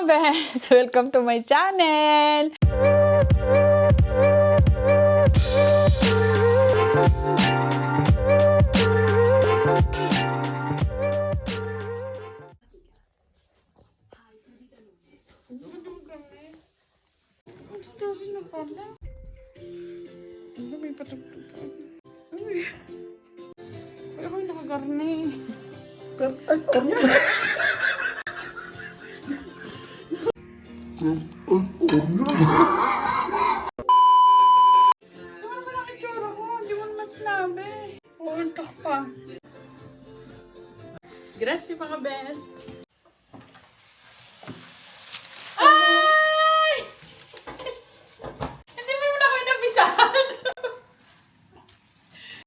bes! Welcome to my channel! May patugtugan. Uy! Kaya ako'y nakagarni. Ay, ornya! Ano ba nakitsura ko? Hindi mo naman sinabi. Uuntok pa. Grazie mga bes! Ay! Hindi mo na ako inabisahan.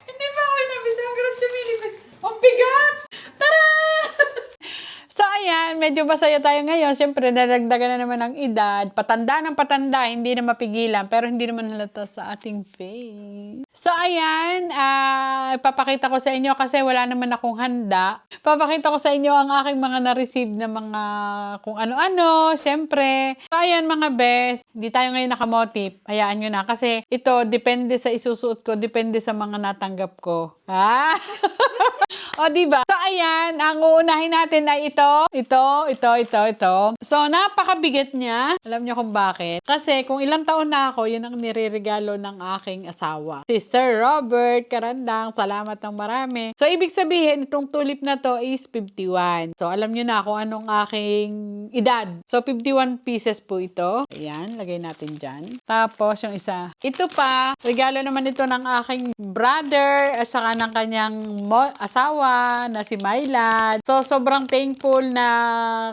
Hindi mo ako inabisahan. Grazie Milibet. Ang bigat! Tara! So ayan, medyo masaya tayo ngayon. Siyempre, nadagdagan na naman ang edad. Patanda ng patanda, hindi na mapigilan. Pero hindi naman halata sa ating face. So ayan, ipapakita ko sa inyo kasi wala naman akong handa. Papakita ko sa inyo ang aking mga na-receive na mga kung ano-ano, siyempre. So ayan mga best, hindi tayo ngayon nakamotive. Hayaan nyo na kasi ito depende sa isusuot ko, depende sa mga natanggap ko. Ah! O, diba? So, ayan, ang uunahin natin ay ito. So, napakabigat niya. Alam niyo kung bakit? Kasi, kung ilang taon na ako, yun ang nireregalo ng aking asawa. Si Sir Robert Carandang. Salamat ng marami. So, ibig sabihin, itong tulip na to is 51. So, alam niyo na kung anong aking edad. So, 51 pieces po ito. Ayan, lagay natin dyan. Tapos, yung isa. Ito pa, regalo naman ito ng aking brother at saka ng kanyang asawa na si Maylad. So, sobrang thankful na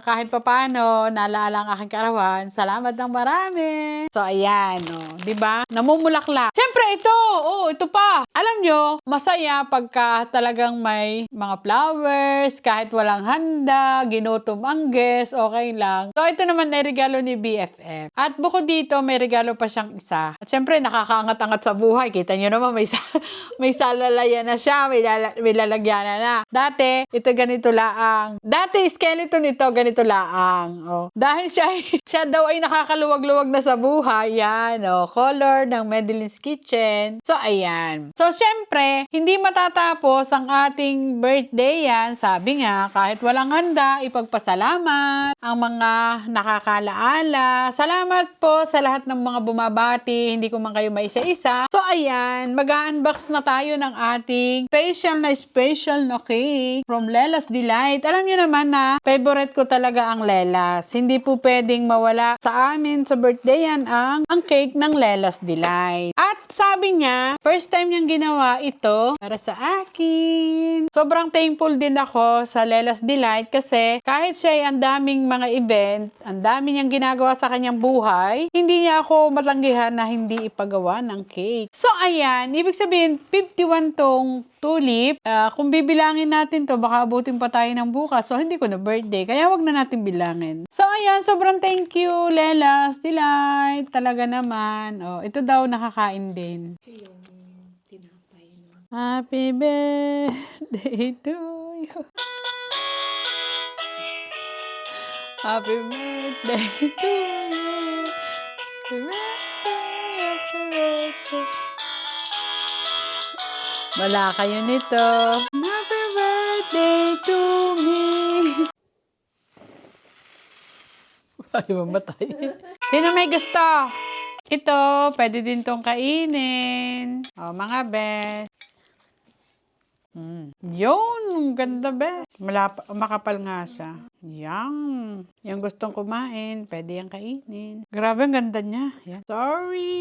kahit papano, naalala ang aking karawan. Salamat ng marami. So, ayan, oh, diba? Namumulaklak. Siyempre, ito pa. Alam nyo, masaya pagka talagang may mga flowers, kahit walang handa, ginutom ang guest, okay lang. So, ito naman ay regalo ni BFF. At bukod dito, may regalo pa siyang isa. At siyempre, nakakaangat-angat sa buhay. Kita nyo naman, may salalaya na siya, may lalagyanan na. Dati, ito ganito laang. Dati, skeleton ito, ganito laang. Oh. Dahil siya daw ay nakakaluwag-luwag na sa buhay. Yan, oh. Color ng Madeline's Kitchen. So, ayan. So, syempre, hindi matatapos ang ating birthday yan. Sabi nga, kahit walang handa, ipagpasalamat ang mga nakakalaala. Salamat po sa lahat ng mga bumabati. Hindi ko man kayo maisa-isa. So, ayan, mag-unbox na tayo ng ating special na cake from Lelas Delight. Alam niyo naman na favorite ko talaga ang Lelas. Hindi po pwedeng mawala sa amin sa birthday yan ang cake ng Lelas Delight. At sabi niya, first time niyang ginawa ito para sa akin. Sobrang thankful din ako sa Lelas Delight kasi kahit siya ay ang daming mga event, ang dami niyang ginagawa sa kanyang buhay, hindi niya ako matanggihan na hindi ipagawa ng cake. So, ayan, ibig sabihin, 51 tong tulip. Kung bibilangin natin to, baka abutin pa tayo ng bukas. So, hindi ko na birthday. Kaya wag na natin bilangin. So, ayan. Sobrang thank you, Lelas Delight. Talaga naman. Oh, ito daw nakakain din. Yung tinapay. Happy birthday to you. Happy birthday to you. Happy birthday. Wala kayo nito. Happy birthday to me. Ayaw mamatay. Sino may gusto? Ito, pwede din tong kainin. O, mga best. Yun, ganda best. Makapal nga siya. Yang. Yung gustong kumain, pwede yung kainin. Grabe, ang ganda niya. Yan. Sorry.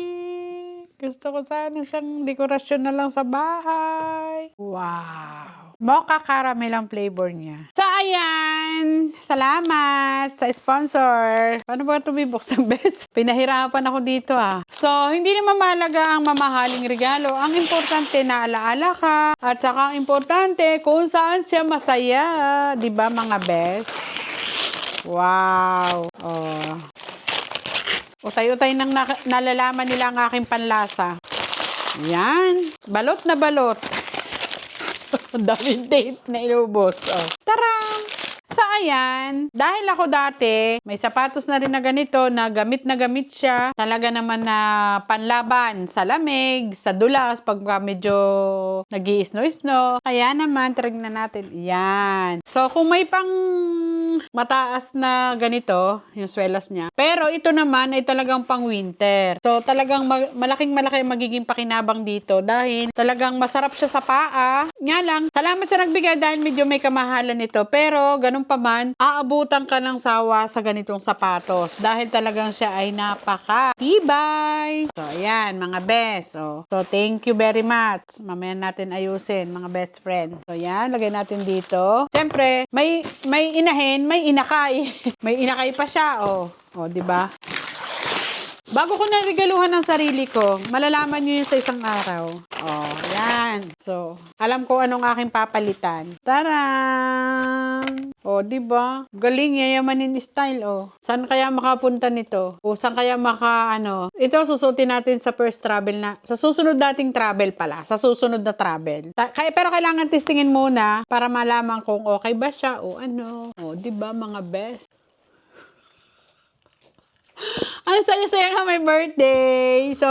Gusto ko sana siyang dekorasyon na lang sa bahay. Wow! Mocha caramel ang flavor niya. So, ayan. Salamat sa sponsor. Paano ba ito bibuksan, bes? Pinahirapan ako dito, ah. So, hindi naman mahalaga ang mamahaling regalo. Ang importante na alaala ka. At saka ang importante kung saan siya masaya. Diba, mga bes? Wow! Oh. Utay-utay nang nalalaman nila ang aking panlasa. Yan. Balot na balot. Ang daming date na inubos. Oh. Tara! So, ayan. Dahil ako dati, may sapatos na rin na ganito na gamit siya. Talaga naman na panlaban sa lamig, sa dulas, pag medyo nag-i-snow-snow. Kaya naman, try na natin. Yan. So, kung may pang mataas na ganito, yung swelas niya. Pero ito naman ay talagang pang winter. So, talagang malaking-malaki magiging pakinabang dito dahil talagang masarap siya sa paa. Nga lang, salamat sa nagbigay dahil medyo may kamahalan nito. Pero, ganun pa man, aabutan ka ng sawa sa ganitong sapatos dahil talagang siya ay napaka-tibay. So, ayan, mga best. Oh. So, thank you very much. Mamaya natin ayusin, mga best friend. So, ayan, lagay natin dito. Siyempre, may inahin, may inakay. May inakay pa siya, oh. Oh, di ba? Bago ko narigaluhan ng sarili ko, malalaman niyo yun sa isang araw. Oh, yan. So, alam ko anong aking papalitan. Tarang! Oh, di ba? Galing, yayamanin style, oh. Saan kaya makapunta nito? O saan kaya ito susutin natin sa first travel sa susunod nating travel pala. Sa susunod na travel. Pero kailangan testingin muna para malaman kung okay ba siya o ano. Oh, di ba, mga best? Ang saya-saya na may birthday. So,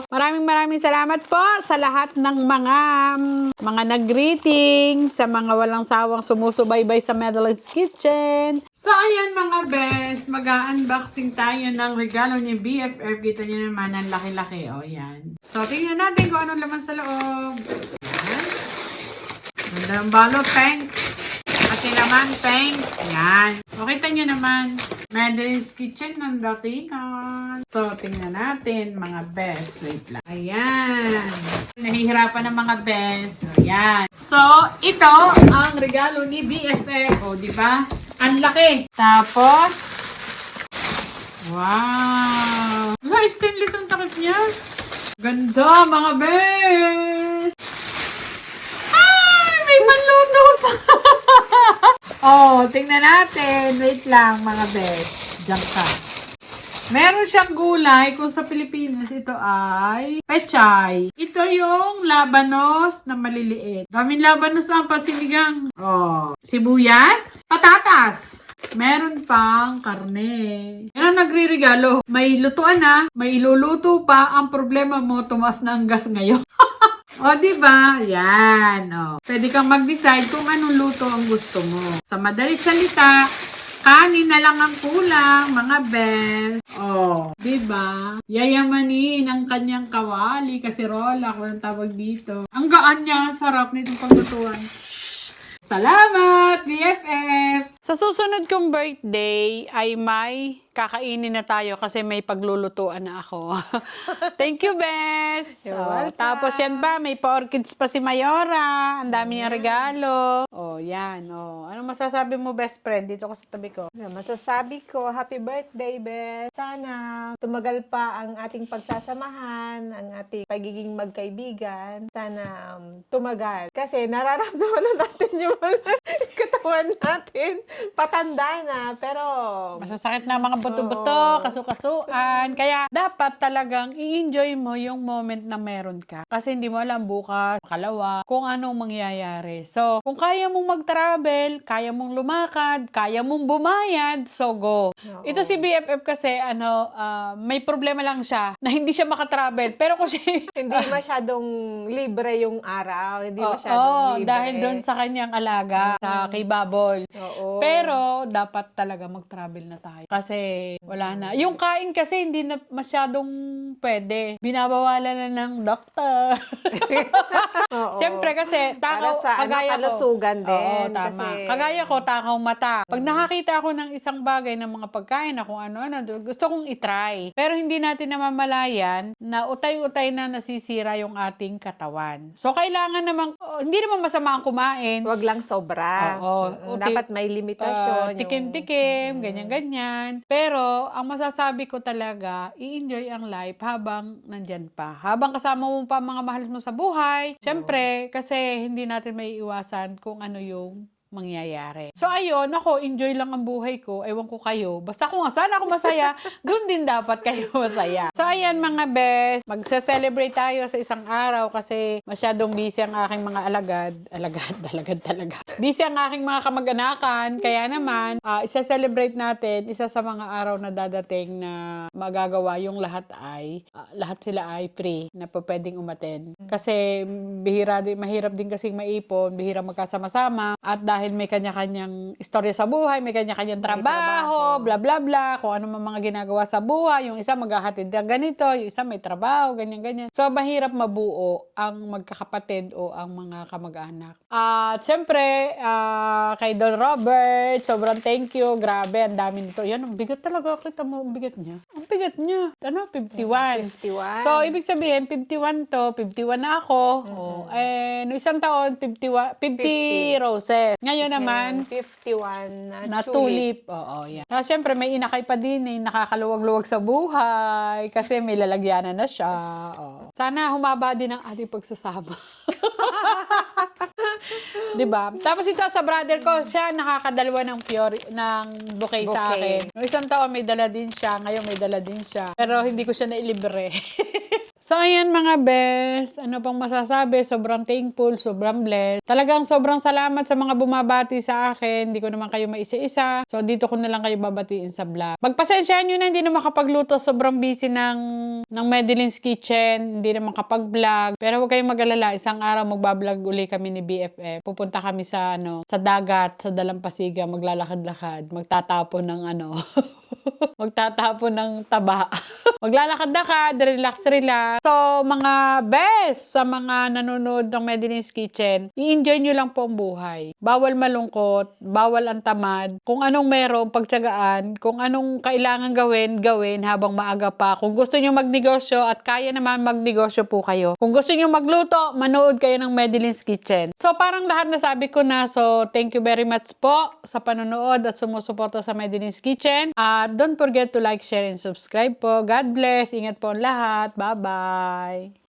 maraming salamat po sa lahat ng mga nag-greeting, sa mga walang sawang sumusubaybay sa Madeline's Kitchen. So, ayan mga best, mag-unboxing tayo ng regalo ni BFF. Kita nyo naman, ang laki-laki. O, yan. So, tingnan natin kung anong laman sa loob. Yan. Ganda ng balot, pink. Pati naman, pink. Yan. O, kita nyo naman. Madeline's Kitchen ng datingan. So, tingnan natin, mga best. Wait lang. Ayan. Nahihirapan ng mga best. Ayan. So, ito ang regalo ni BFF. O, di ba? Ang laki. Tapos, wow. Diba, stainless ang takip niya? Ganda, mga best. Ay, may manluto pa. Oh, tingnan natin. Wait lang, mga best. Diyan ka. Meron siyang gulay kung sa Pilipinas ito ay pechay. Ito yung labanos na maliliit. Daming labanos ang pasinigang. Oh, sibuyas, patatas. Meron pang karne. Yan ang nagre-regalo. May lutuan na, may iluluto pa. Ang problema mo, tumaas na ang gas ngayon. O, diba? Yan. O. Pwede kang mag-decide kung anong luto ang gusto mo. Sa madalit salita, kanin na lang ang kulang, mga best. O, diba? Yayamanin ang kanyang kawali, kasirola, kung ang tawag dito. Ang gaan niya, sarap nitong paglutuan. Salamat, BFF! Sa susunod kong birthday ay may kakainin na tayo kasi may paglulutuan na ako. Thank you, Bes! Tapos yan ba, may pa-orchids pa si Mayora. Ang dami niyang regalo. Yan. Anong masasabi mo, best friend? Dito ko sa tabi ko. Masasabi ko, happy birthday, Bes. Sana tumagal pa ang ating pagsasamahan, ang ating pagiging magkaibigan. Sana tumagal. Kasi nararamdaman na natin yung mga katawan natin. Patanda na, pero masasakit na mga buto-buto, kasu-kasuan. Kaya dapat talagang i-enjoy mo yung moment na meron ka. Kasi hindi mo alam bukas, makalawa, kung anong mangyayari. So, kung kaya mong mag-travel, kaya mong lumakad, kaya mong bumayad, so go. Oo. Ito si BFF kasi, may problema lang siya na hindi siya makatravel. Pero kung siya... hindi masyadong libre yung araw. Hindi masyadong libre. Dahil doon sa kanyang alaga, sa kay Babol. Oo. Pero, dapat talaga mag-travel na tayo. Kasi, wala na. Yung kain kasi, hindi na masyadong pwede. Binabawalan na ng doktor. Oo. Siyempre kasi, para sa kalusugan din. Oo, tama. Kasi, Kagaya ko, takaw mata. Pag nakakita ako ng isang bagay ng mga pagkain na kung ano-ano, gusto kong itry. Pero hindi natin namamalayan na utay-utay na nasisira yung ating katawan. So, kailangan naman, hindi naman masama ang kumain. wag lang sobra. Oo. Dapat may limitasyon. Tikim-tikim, ganyan-ganyan. Pero, ang masasabi ko talaga, i-enjoy ang life habang nandyan pa. Habang kasama mo pa mga mahal mo sa buhay. Siyempre, kasi hindi natin may iwasan kung ano yung mangyayari. So ayun, ako, enjoy lang ang buhay ko. Ewan ko kayo. Basta kung saan ako masaya, doon din dapat kayo masaya. So ayan mga best, magse-celebrate tayo sa isang araw kasi masyadong busy ang aking mga alagad. Alagad talaga. Busy ang aking mga kamag-anakan. Kaya naman, isa-celebrate natin isa sa mga araw na dadating na magagawa yung lahat sila ay free na pwedeng umattend. Kasi mahirap din kasing maipon, bihira magkasama-sama at dahil may kanya-kanyang istorya sa buhay, may kanya-kanyang trabaho, bla bla bla, kung ano man mga ginagawa sa buhay, yung isa maghahatid ng ganito, yung isa may trabaho, ganyan-ganyan. So mahirap mabuo ang magkakapatid o ang mga kamag-anak. At syempre, kay Don Robert, sobrang thank you. Grabe, ang dami nito. Yan, ang bigat talaga. Kita mo, ang bigat niya. Ang bigat niya. Ano? 51. 51. So, ibig sabihin, 51 to, 51 na ako. No isang taon, 50 roses. Ngayon naman, 51 na tulip. Oo, yan. Siyempre, may inakay pa din nakakaluwag-luwag sa buhay kasi may lalagyanan na siya. Oo. Sana humaba din ang ating pagsasama. Diba? Tapos ito sa brother ko, siya nakakadalawa ng bouquet sa akin. Noong isang taon may dala din siya, ngayon may dala din siya. Pero hindi ko siya nailibre. So, ayan mga best. Ano pang masasabi? Sobrang thankful, sobrang blessed. Talagang sobrang salamat sa mga bumabati sa akin. Hindi ko naman kayo maisa-isa. So, dito ko na lang kayo babatiin sa vlog. Pagpasensyahan nyo na, hindi na makapagluto. Sobrang busy ng Medeline's Kitchen. Hindi na makapag-vlog. Pero huwag kayong mag-alala. Isang araw magbablog uli kami ni BFF. Pupunta kami sa dagat, sa Dalampasiga. Maglalakad-lakad. Magtatapon ng magtatapon ng taba. Maglalakad-lakad, relax. So, mga best sa mga nanonood ng Medeline's Kitchen, i-enjoy nyo lang po ang buhay. Bawal malungkot, bawal ang tamad. Kung anong meron, pagtiyagaan. Kung anong kailangan gawin habang maaga pa. Kung gusto nyo magnegosyo at kaya naman magnegosyo po kayo. Kung gusto nyo magluto, manood kayo ng Medeline's Kitchen. So, parang lahat nasabi ko na. So, thank you very much po sa panonood at sumusuporta sa Medeline's Kitchen. Don't forget to like, share, and subscribe po. God bless. Ingat po ang lahat. Bye-bye.